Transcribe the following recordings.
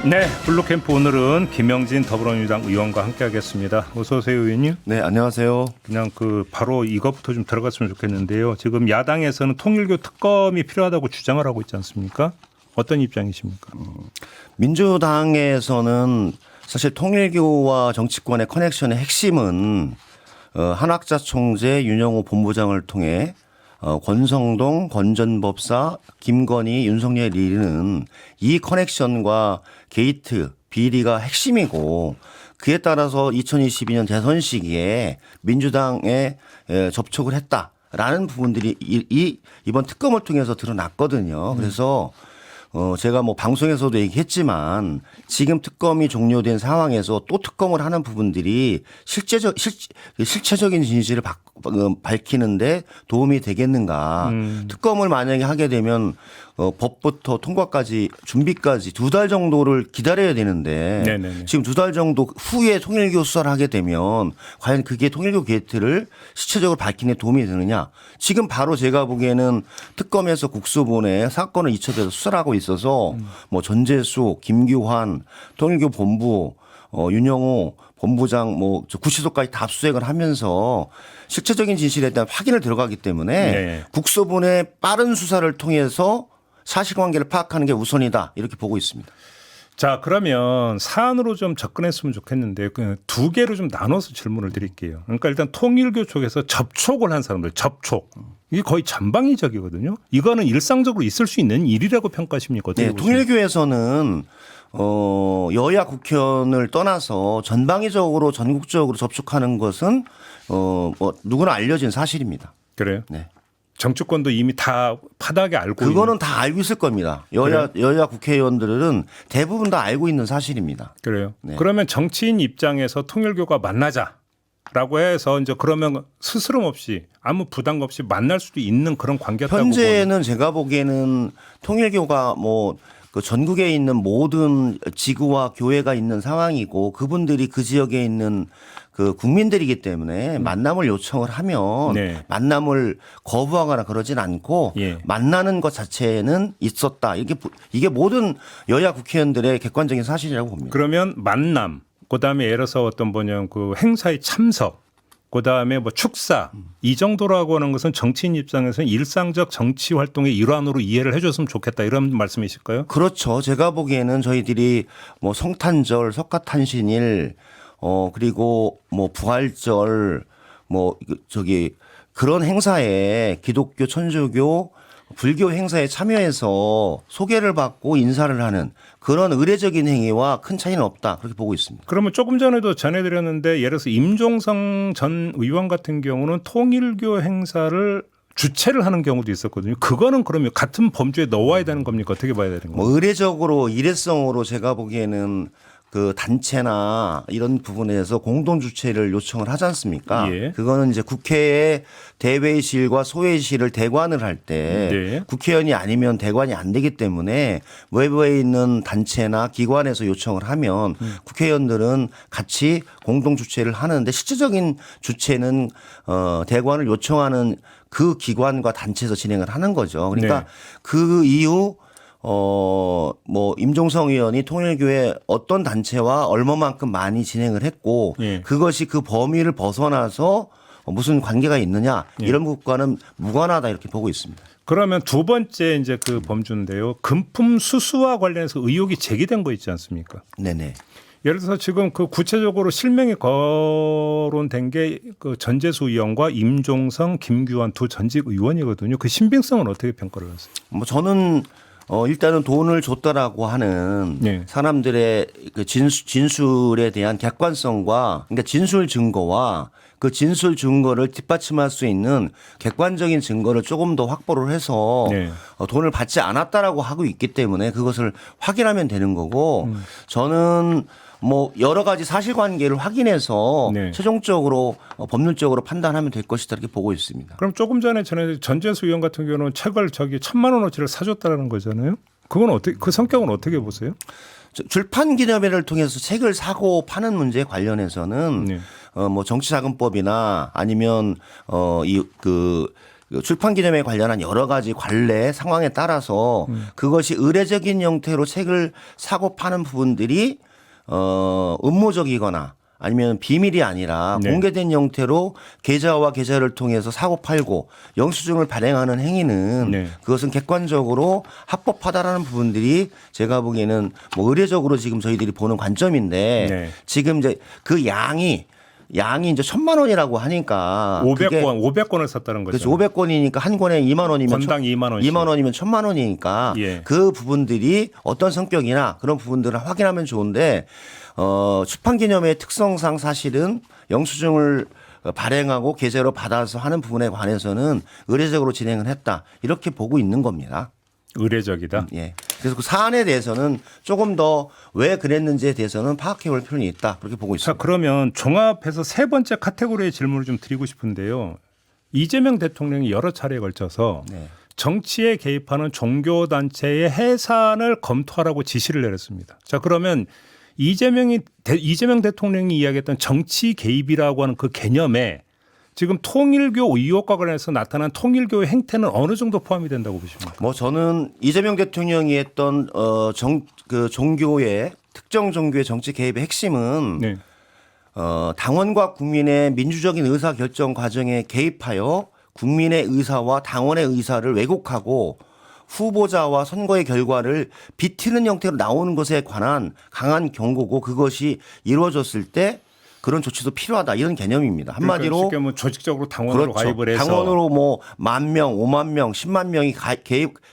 네, 블루캠프 오늘은 김영진 더불어민주당 의원과 함께하겠습니다. 어서 오세요, 의원님. 네, 안녕하세요. 그냥 바로 이것부터 좀 들어갔으면 좋겠는데요. 지금 야당에서는 통일교 특검이 필요하다고 주장을 하고 있지 않습니까? 어떤 입장이십니까? 민주당에서는 사실 통일교와 정치권의 커넥션의 핵심은 한학자 총재 윤영호 본부장을 통해 권성동, 권전법사, 김건희, 윤석열이 이르는 이 커넥션과 게이트, 비리가 핵심이고 그에 따라서 2022년 대선 시기에 민주당에 접촉을 했다라는 부분들이 이번 특검을 통해서 드러났거든요. 그래서 제가 방송에서도 얘기했지만 지금 특검이 종료된 상황에서 또 특검을 하는 부분들이 실체적인 진실을 밝히는데 도움이 되겠는가. 특검을 만약에 하게 되면 법부터 통과까지 준비까지 2달 정도를 기다려야 되는데 네네네. 지금 2달 정도 후에 통일교 수사를 하게 되면 과연 그게 통일교 게이트를 실체적으로 밝히는 데 도움이 되느냐. 지금 바로 제가 보기에는 특검에서 국수본에 사건을 이첩해서 수사를 하고 있어서 전재수, 김규환, 통일교 본부, 윤영호 본부장 구치소까지 다 압수수색을 하면서 실체적인 진실에 대한 확인을 들어가기 때문에 네. 국수본의 빠른 수사를 통해서 사실관계를 파악하는 게 우선이다 이렇게 보고 있습니다. 자, 그러면 사안으로 좀 접근했으면 좋겠는데 두 개로 좀 나눠서 질문을 드릴게요. 그러니까 일단 통일교 쪽에서 접촉을 한 사람들, 이게 거의 전방위적이거든요. 이거는 일상적으로 있을 수 있는 일이라고 평가하십니까? 어떻게 네, 통일교에서는 여야 국회의원을 떠나서 전방위적으로 전국적으로 접촉하는 것은 누구나 알려진 사실입니다. 그래요? 네. 정치권도 이미 다 파닥에 알고 그거는 다 알고 있을 겁니다. 여야 국회의원들은 대부분 다 알고 있는 사실입니다. 그래요. 네. 그러면 정치인 입장에서 통일교가 만나자라고 해서 이제 그러면 스스럼 없이 아무 부담 없이 만날 수도 있는 그런 관계였다고 현재는 제가 보기에는 통일교가 그 전국에 있는 모든 지구와 교회가 있는 상황이고 그분들이 그 지역에 있는 그 국민들이기 때문에 만남을 요청을 하면 네. 만남을 거부하거나 그러진 않고 예. 만나는 것 자체는 있었다. 이게 모든 여야 국회의원들의 객관적인 사실이라고 봅니다. 그러면 만남, 그다음에 예를 들어서 어떤 그 행사에 참석, 그다음에 축사 이 정도라고 하는 것은 정치인 입장에서는 일상적 정치 활동의 일환으로 이해를 해줬으면 좋겠다 이런 말씀이실까요? 그렇죠. 제가 보기에는 저희들이 성탄절, 석가탄신일 그리고 부활절 그런 행사에 기독교, 천주교, 불교 행사에 참여해서 소개를 받고 인사를 하는 그런 의례적인 행위와 큰 차이는 없다 그렇게 보고 있습니다. 그러면 조금 전에도 전해드렸는데 예를 들어서 임종성 전 의원 같은 경우는 통일교 행사를 주최를 하는 경우도 있었거든요. 그거는 그러면 같은 범주에 넣어야 되는 겁니까? 어떻게 봐야 되는 겁니까? 의례적으로 일회성으로 제가 보기에는 그 단체나 이런 부분에서 공동 주최를 요청을 하지 않습니까? 예. 그거는 이제 국회의 대회의실과 소회의실을 대관을 할 때 네. 국회의원이 아니면 대관이 안 되기 때문에 외부에 있는 단체나 기관에서 요청을 하면 국회의원들은 같이 공동 주최를 하는데 실질적인 주최는 대관을 요청하는 그 기관과 단체에서 진행을 하는 거죠. 그러니까 네. 그 이후 임종성 의원이 통일교회 어떤 단체와 얼마만큼 많이 진행을 했고 예. 그것이 그 범위를 벗어나서 무슨 관계가 있느냐 이런 것과는 무관하다 이렇게 보고 있습니다. 그러면 두 번째 이제 그 범주인데요. 금품 수수와 관련해서 의혹이 제기된 거 있지 않습니까? 네네. 예를 들어서 지금 그 구체적으로 실명이 거론된 게 그 전재수 의원과 임종성, 김규환 두 전직 의원이거든요. 그 신빙성은 어떻게 평가를 하세요? 저는 일단은 돈을 줬다라고 하는 네. 사람들의 그 진술에 대한 객관성과 그러니까 진술 증거와 그 진술 증거를 뒷받침할 수 있는 객관적인 증거를 조금 더 확보를 해서 네. 돈을 받지 않았다라고 하고 있기 때문에 그것을 확인하면 되는 거고 저는 여러 가지 사실관계를 확인해서 네. 최종적으로 법률적으로 판단하면 될 것이다 이렇게 보고 있습니다. 그럼 조금 전에 전재수 의원 같은 경우는 책을 1,000만 원어치를 사줬다는 거잖아요. 그건 어떻게 그 성격은 어떻게 보세요? 출판 기념회를 통해서 책을 사고 파는 문제에 관련해서는 네. 정치자금법이나 아니면 그 출판기념회에 관련한 여러 가지 관례 상황에 따라서 그것이 의례적인 형태로 책을 사고 파는 부분들이 음모적이거나 아니면 비밀이 아니라 네. 공개된 형태로 계좌와 계좌를 통해서 사고 팔고 영수증을 발행하는 행위는 네. 그것은 객관적으로 합법하다라는 부분들이 제가 보기에는 뭐 의례적으로 지금 저희들이 보는 관점인데 네. 지금 이제 그 양이 이제 1,000만 원이라고 하니까 500권을 샀다는 거죠. 그렇죠. 500권이니까 한 권에 2만 원이면 권당 2만 원씩. 2만 원이면 1,000만 원이니까 예. 그 부분들이 어떤 성격이나 그런 부분들을 확인하면 좋은데 출판기념회의 특성상 사실은 영수증을 발행하고 계좌로 받아서 하는 부분에 관해서는 의례적으로 진행을 했다 이렇게 보고 있는 겁니다. 의례적이다. 예. 그래서 그 사안에 대해서는 조금 더 왜 그랬는지에 대해서는 파악해 볼 필요는 있다 그렇게 보고 자, 있습니다. 그러면 종합해서 세 번째 카테고리의 질문을 좀 드리고 싶은데요. 이재명 대통령이 여러 차례에 걸쳐서 네. 정치에 개입하는 종교단체의 해산을 검토하라고 지시를 내렸습니다. 자, 그러면 이재명 대통령이 이야기했던 정치 개입이라고 하는 그 개념에 지금 통일교 의혹과 관련해서 나타난 통일교의 행태는 어느 정도 포함이 된다고 보십니까? 뭐 저는 이재명 대통령이 했던 그 종교의 특정 종교의 정치 개입의 핵심은 네. 당원과 국민의 민주적인 의사 결정 과정에 개입하여 국민의 의사와 당원의 의사를 왜곡하고 후보자와 선거의 결과를 비틀는 형태로 나오는 것에 관한 강한 경고고 그것이 이루어졌을 때 그런 조치도 필요하다 이런 개념입니다. 한마디로 그러니까 쉽게 뭐 조직적으로 당원으로 그렇죠. 가입을 해서 당원으로 뭐 10,000명, 50,000명, 10만 명이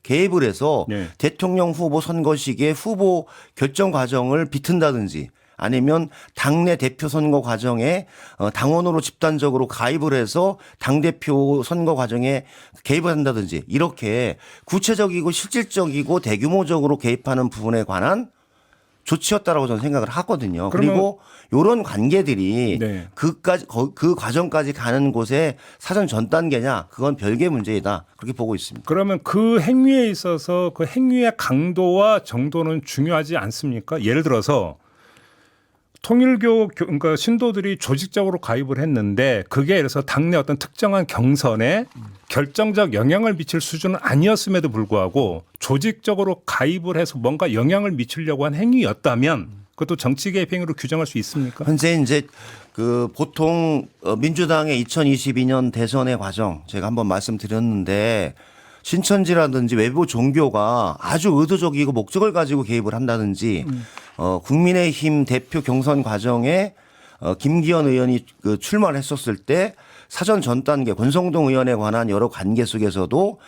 개입을 해서 네. 대통령 후보 선거 시기에 후보 결정 과정을 비튼다든지 아니면 당내 대표 선거 과정에 당원으로 집단적으로 가입을 해서 당대표 선거 과정에 개입을 한다든지 이렇게 구체적이고 실질적이고 대규모적으로 개입하는 부분에 관한 조치였다라고 저는 생각을 하거든요. 그리고 이런 관계들이 네. 그 과정까지 가는 곳에 사전 전 단계냐 그건 별개의 문제이다 그렇게 보고 있습니다. 그러면 그 행위에 있어서 그 행위의 강도와 정도는 중요하지 않습니까? 예를 들어서 통일교 그러니까 신도들이 조직적으로 가입을 했는데 그게 예를 들어서 당내 어떤 특정한 경선에 결정적 영향을 미칠 수준은 아니었음에도 불구하고 조직적으로 가입을 해서 뭔가 영향을 미치려고 한 행위였다면 그것도 정치 개입 행위로 규정할 수 있습니까? 현재 이제 그 보통 민주당의 2022년 대선의 과정 제가 한번 말씀드렸는데 신천지라든지 외부 종교가 아주 의도적이고 목적을 가지고 개입을 한다든지 국민의힘 대표 경선 과정에 김기현 의원이 그 출마를 했었을 때 사전 전 단계 권성동 의원에 관한 여러 관계 속에서도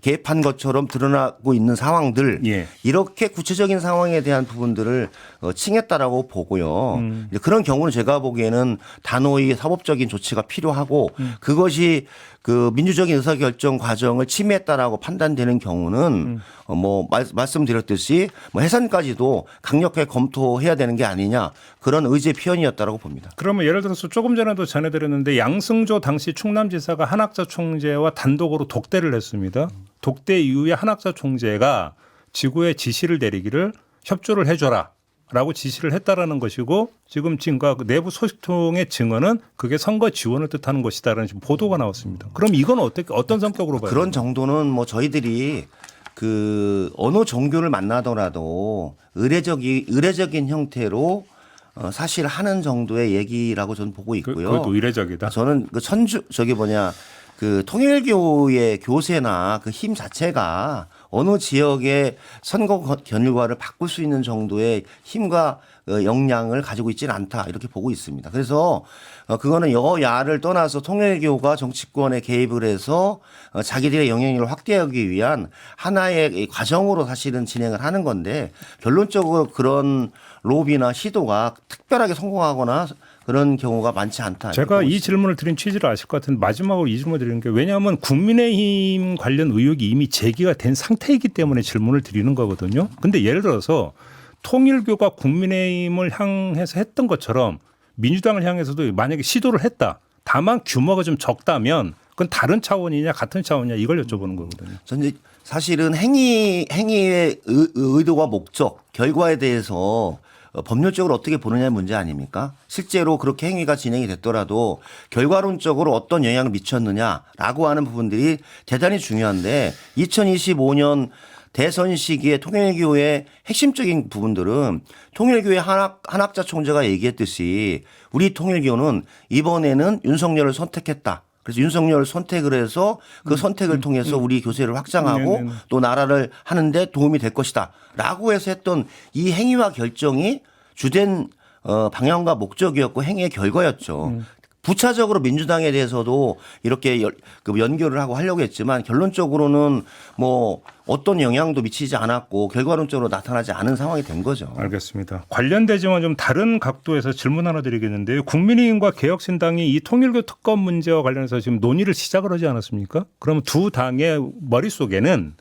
개입한 것처럼 드러나고 있는 상황들 예. 이렇게 구체적인 상황에 대한 부분들을 칭했다라고 보고요. 이제 그런 경우는 제가 보기에는 단호히 사법적인 조치가 필요하고 그것이 그 민주적인 의사결정 과정을 침해했다라고 판단되는 경우는 뭐 말씀드렸듯이 뭐 해산까지도 강력하게 검토해야 되는 게 아니냐 그런 의지의 표현이었다라고 봅니다. 그러면 예를 들어서 조금 전에도 전해드렸는데 양승조 당시 충남지사가 한학자 총재와 단독으로 독대를 했습니다. 독대 이후에 한학자 총재가 지구에 지시를 내리기를 협조를 해줘라. 라고 지시를 했다라는 것이고 지금 그 내부 소식통의 증언은 그게 선거 지원을 뜻하는 것이다라는 지금 보도가 나왔습니다. 그럼 이건 어떤 성격으로 봐요? 그런 정도는 뭐 저희들이 그 어느 종교를 만나더라도 의례적인 형태로 사실 하는 정도의 얘기라고 저는 보고 있고요. 그것도 의례적이다. 저는 그 그 통일교의 교세나 그 힘 자체가 어느 지역의 선거 결과를 바꿀 수 있는 정도의 힘과 역량을 가지고 있지는 않다 이렇게 보고 있습니다. 그래서 그거는 여야를 떠나서 통일교가 정치권에 개입을 해서 자기들의 영향력을 확대하기 위한 하나의 과정으로 사실은 진행을 하는 건데 결론적으로 그런 로비나 시도가 특별하게 성공하거나 그런 경우가 많지 않다. 제가 이 질문을 드린 취지를 아실 것 같은데 마지막으로 이 질문을 드리는 게 왜냐하면 국민의힘 관련 의혹이 이미 제기가 된 상태이기 때문에 질문을 드리는 거거든요. 근데 예를 들어서 통일교가 국민의힘을 향해서 했던 것처럼 민주당을 향해서도 만약에 시도를 했다. 다만 규모가 좀 적다면 그건 다른 차원이냐 같은 차원이냐 이걸 여쭤보는 거거든요. 저는 사실은 행위의 의도와 목적, 결과에 대해서 법률적으로 어떻게 보느냐의 문제 아닙니까? 실제로 그렇게 행위가 진행이 됐더라도 결과론적으로 어떤 영향을 미쳤느냐라고 하는 부분들이 대단히 중요한데 2025년 대선 시기에 통일교의 핵심적인 부분들은 통일교의 한학자 총재가 얘기했듯이 우리 통일교는 이번에는 윤석열을 선택했다. 그래서 윤석열을 선택을 해서 그 선택을 통해서 우리 교세를 확장하고 네네. 또 나라를 하는데 도움이 될 것이다. 라고 해서 했던 이 행위와 결정이 주된 방향과 목적이었고 행위의 결과였죠. 부차적으로 민주당에 대해서도 이렇게 연결을 하고 하려고 했지만 결론적으로는 뭐 어떤 영향도 미치지 않았고 결과론적으로 나타나지 않은 상황이 된 거죠. 알겠습니다. 관련되지만 좀 다른 각도에서 질문 하나 드리겠는데요. 국민의힘과 개혁신당이 이 통일교 특검 문제와 관련해서 지금 논의를 시작을 하지 않았습니까? 그러면 두 당의 머릿속에는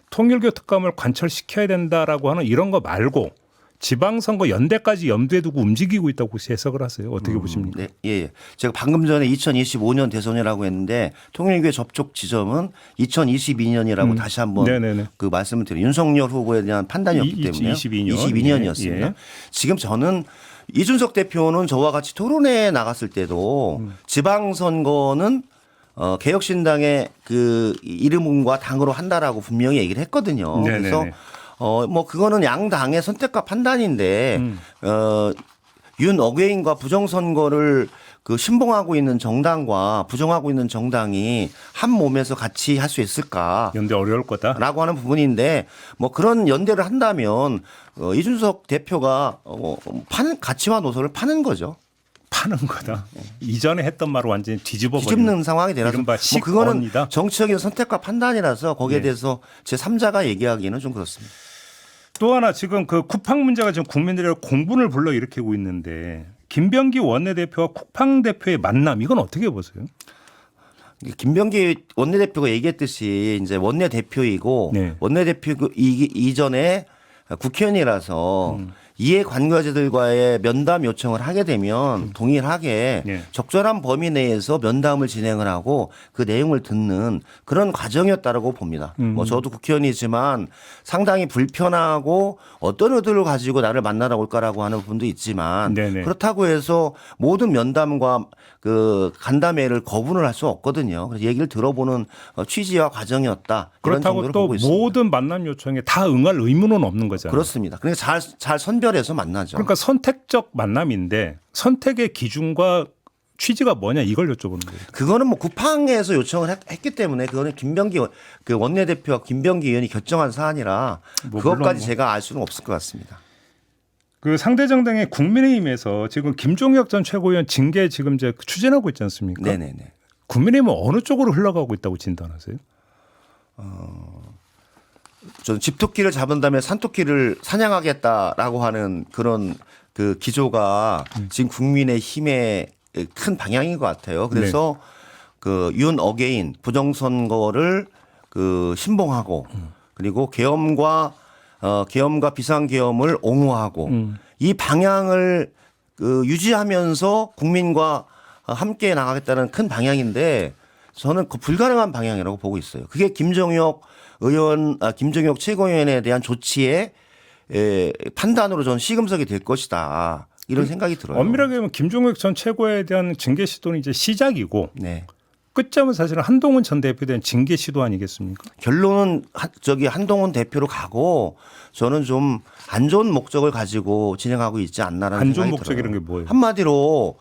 통일교 특검을 관철시켜야 된다라고 하는 이런 거 말고 지방선거 연대까지 염두에 두고 움직이고 있다고 혹시 해석을 하세요. 어떻게 보십니까? 네, 예. 제가 방금 전에 2025년 대선이라고 했는데 통일교의 접촉 지점은 2022년이라고 다시 한번 네네네. 그 말씀을 드려요. 윤석열 후보에 대한 판단이었기 때문에 22년이었습니다. 예. 지금 저는 이준석 대표는 저와 같이 토론회에 나갔을 때도 지방선거는 개혁신당의 그 이름과 당으로 한다라고 분명히 얘기를 했거든요. 네네네. 그래서 뭐 그거는 양 당의 선택과 판단인데 윤 어게인과 부정선거를 그 신봉하고 있는 정당과 부정하고 있는 정당이 한 몸에서 같이 할 수 있을까? 연대 어려울 거다. 라고 하는 부분인데 뭐 그런 연대를 한다면 이준석 대표가 파는 가치와 노선을 파는 거죠. 파는 거다. 이전에 했던 말을 완전히 뒤집어버리는. 뒤집는 상황이 되라서 이른바 뭐 그거는 식언이다. 정치적인 선택과 판단이라서 거기에 네. 대해서 제3자가 얘기하기는 좀 그렇습니다. 또 하나 지금 그 쿠팡 문제가 지금 국민들의 공분을 불러일으키고 있는데 김병기 원내대표와 쿠팡 대표의 만남 이건 어떻게 보세요? 김병기 원내대표가 얘기했듯이 이제 원내대표이고 네. 원내대표 이전에 국회의원이라서 이해 관계자들과의 면담 요청을 하게 되면 동일하게 네. 적절한 범위 내에서 면담을 진행을 하고 그 내용을 듣는 그런 과정이었다라고 봅니다. 뭐 저도 국회의원이지만 상당히 불편하고 어떤 의도를 가지고 나를 만나러 올까라고 하는 부분도 있지만 네네. 그렇다고 해서 모든 면담과 그 간담회를 거부를 할 수 없거든요. 그래서 얘기를 들어보는 취지와 과정이었다. 이런 그렇다고 정도로 또 보고 있습니다. 모든 만남 요청에 다 응할 의무는 없는 거잖아요. 그렇습니다. 그러니까 잘 선별해서 만나죠. 그러니까 선택적 만남인데 선택의 기준과 취지가 뭐냐 이걸 여쭤보는 거예요. 그거는 뭐 쿠팡에서 요청을 했기 때문에 그거는 김병기 그 원내대표와 김병기 의원이 결정한 사안이라 뭐 그것까지 물론 뭐. 제가 알 수는 없을 것 같습니다. 그 상대 정당의 국민의힘에서 지금 김종혁 전 최고위원 징계 지금 이제 추진하고 있지 않습니까? 네네네. 국민의힘은 어느 쪽으로 흘러가고 있다고 진단하세요? 저는 집토끼를 잡은 다음에 산토끼를 사냥하겠다라고 하는 그런 그 기조가 지금 국민의힘의 큰 방향인 것 같아요. 그래서 그 윤 어게인 부정선거를 그 신봉하고 그리고 계엄과 비상계엄을 옹호하고 이 방향을 그 유지하면서 국민과 함께 나가겠다는 큰 방향인데 저는 그 불가능한 방향이라고 보고 있어요. 그게 김종혁 최고위원에 대한 조치의 판단으로 저는 시금석이 될 것이다. 이런 생각이 들어요. 엄밀하게 보면 김종혁 전 최고에 대한 징계 시도는 이제 시작이고 네. 끝점은 사실은 한동훈 전 대표에 대한 징계 시도 아니겠습니까? 결론은 한동훈 대표로 가고 저는 좀 안 좋은 목적을 가지고 진행하고 있지 않나라는 안 생각이 좋은 들어요. 목적이라는 게 뭐예요? 한마디로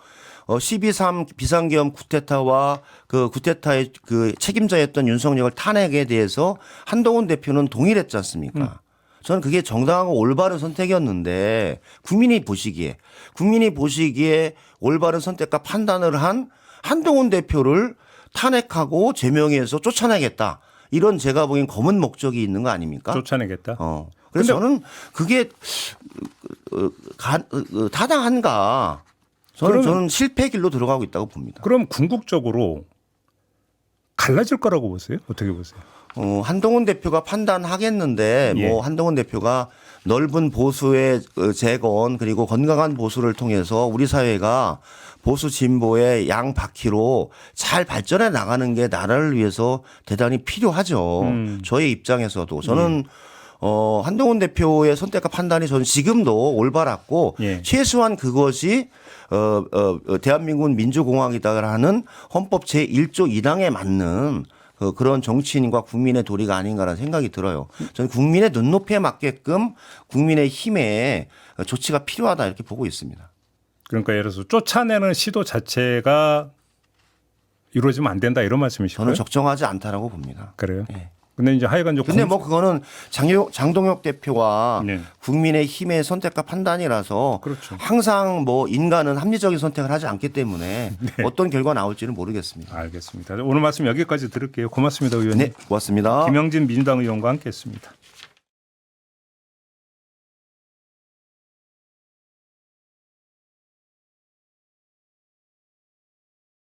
12.3 비상계엄 쿠데타와 그 쿠데타의 그 책임자였던 윤석열을 탄핵에 대해서 한동훈 대표는 동일했지 않습니까? 저는 그게 정당하고 올바른 선택이었는데 국민이 보시기에 올바른 선택과 판단을 한 한동훈 대표를 탄핵하고 제명해서 쫓아내겠다. 이런 제가 보기엔 검은 목적이 있는 거 아닙니까? 쫓아내겠다. 그래서 저는 그게 타당한가? 저는 실패 길로 들어가고 있다고 봅니다. 그럼 궁극적으로 갈라질 거라고 보세요? 어떻게 보세요? 한동훈 대표가 판단하겠는데 예. 뭐 한동훈 대표가 넓은 보수의 재건 그리고 건강한 보수를 통해서 우리 사회가 보수 진보의 양 바퀴로 잘 발전해 나가는 게 나라를 위해서 대단히 필요하죠. 저의 입장에서도 저는 한동훈 대표의 선택과 판단이 저는 지금도 올바랐고 예. 최소한 그것이 대한민국은 민주공화국이다라는 헌법 제1조 2항에 맞는 그런 정치인과 국민의 도리가 아닌가라는 생각이 들어요. 저는 국민의 눈높이에 맞게끔 국민의 힘에 조치가 필요하다 이렇게 보고 있습니다. 그러니까 예를 들어서 쫓아내는 시도 자체가 이루어지면 안 된다 이런 말씀이실까요? 저는 적정하지 않다라고 봅니다. 그래요. 예. 근데 이제 하여간 좀 근데 뭐 그거는 장동혁 대표와 네. 국민의 힘의 선택과 판단이라서 그렇죠. 항상 뭐 인간은 합리적인 선택을 하지 않기 때문에 어떤 결과 나올지는 모르겠습니다. 알겠습니다. 오늘 말씀 여기까지 들을게요. 고맙습니다, 의원님. 네, 고맙습니다. 김영진 민주당 의원과 함께했습니다.